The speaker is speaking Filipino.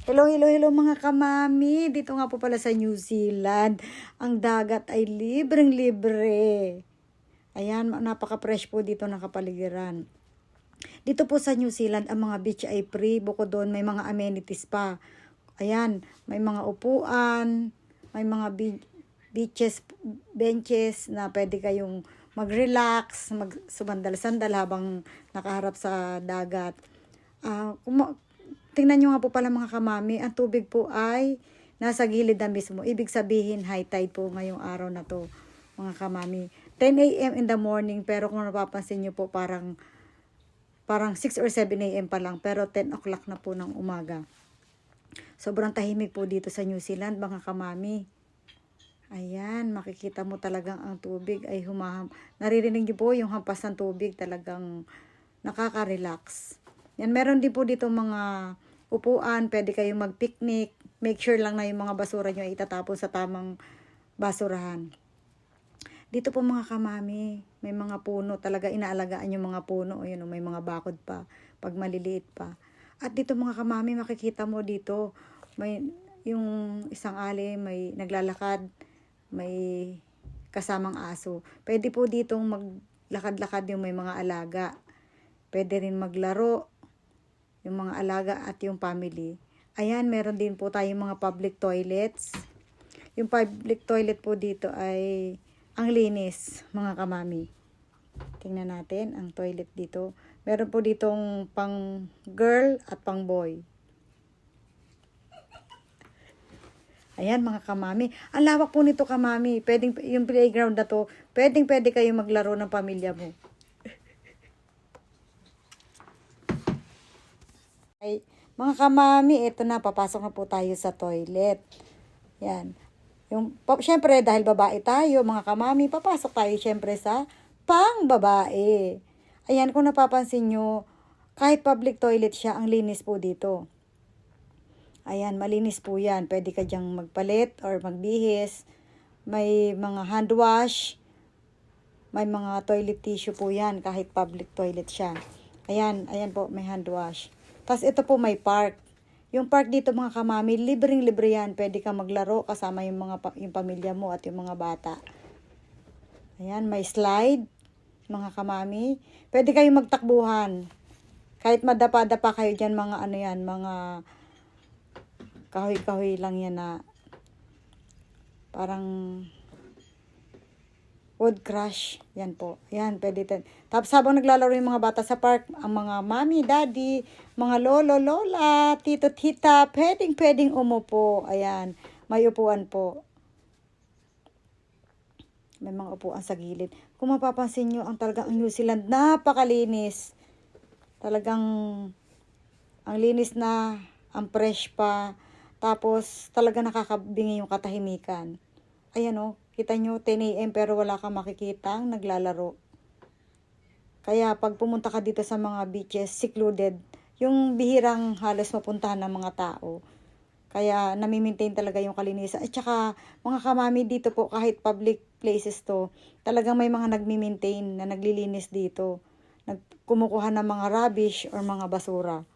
Hello, hello, hello mga kamami. Dito nga po pala sa New Zealand. Ang dagat ay libreng-libre. Ayan, napaka-fresh po dito ng kapaligiran. Dito po sa New Zealand, ang mga beach ay free. Bukod doon, may mga amenities pa. Ayan, may mga upuan, may mga beaches, benches na pwede kayong mag-relax, mag-sumandal-sandal habang nakaharap sa dagat. Tingnan nyo nga po pala mga kamami, ang tubig po ay nasa gilid na mismo. Ibig sabihin, high tide po ngayong araw na to, mga kamami. 10 a.m. in the morning, pero kung napapansin nyo po, parang 6 or 7 a.m. pa lang, pero 10 o'clock na po ng umaga. Sobrang tahimik po dito sa New Zealand, mga kamami. Ayan, makikita mo talagang ang tubig ay naririnig nyo po yung hampas ng tubig, talagang nakaka-relax. Yan, meron din po dito mga upuan, pwede kayong mag-picnic. Make sure lang na yung mga basura nyo ay itatapon sa tamang basurahan. Dito po mga kamami, may mga puno, talaga inaalagaan yung mga puno. O yun, may mga bakod pa, pag maliliit pa. At dito mga kamami, makikita mo dito, may yung isang ali, may naglalakad, may kasamang aso. Pwede po ditong maglakad-lakad yung may mga alaga. Pwede rin maglaro yung mga alaga at yung family. Ayan, meron din po tayong mga public toilets. Yung public toilet po dito ay ang linis, mga kamami. Tingnan natin ang toilet dito. Meron po ditong pang girl at pang boy. Ayan mga kamami. Ang lawak po nito kamami. Pwedeng, yung playground na to, pwede kayo maglaro ng pamilya mo. Ay, mga kamami, ito na, papasok na po tayo sa toilet. Yan. Syempre, dahil babae tayo, mga kamami, papasok tayo syempre sa pang babae. Ayan, kung napapansin nyo, kahit public toilet siya, ang linis po dito. Ayan, malinis po yan. Pwede ka dyang magpalit or magbihis. May mga hand wash. May mga toilet tissue po yan, kahit public toilet siya. Ayan po, may hand wash. Tapos ito po may park. Yung park dito mga kamami, libreng-libre yan. Pwede ka maglaro kasama yung yung pamilya mo at yung mga bata. Ayan, may slide, mga kamami. Pwede kayong magtakbuhan. Kahit madapa-dapa kayo dyan, mga ano yan, mga kahoy-kahoy lang yan na parang wood crush. Yan po. Yan, pwede. Tapos habang naglalaro yung mga bata sa park, ang mga mami, daddy, mga lolo, lola, tito, tita, pwedeng umupo. Ayan, may upuan po. May mga upuan sa gilid. Kung mapapansin nyo, ang New Zealand, napakalinis. Talagang, ang linis na, ang fresh pa. Tapos, talaga nakakabingi yung katahimikan. Ayan o, kita nyo, 10 a.m. pero wala kang makikitang naglalaro. Kaya pag pumunta ka dito sa mga beaches, secluded, yung bihirang halos mapuntahan ng mga tao. Kaya nami-maintain talaga yung kalinisan. At saka mga kamami dito po, kahit public places to, talagang may mga nagmi-maintain na naglilinis dito. Kumukuha ng mga rubbish or mga basura.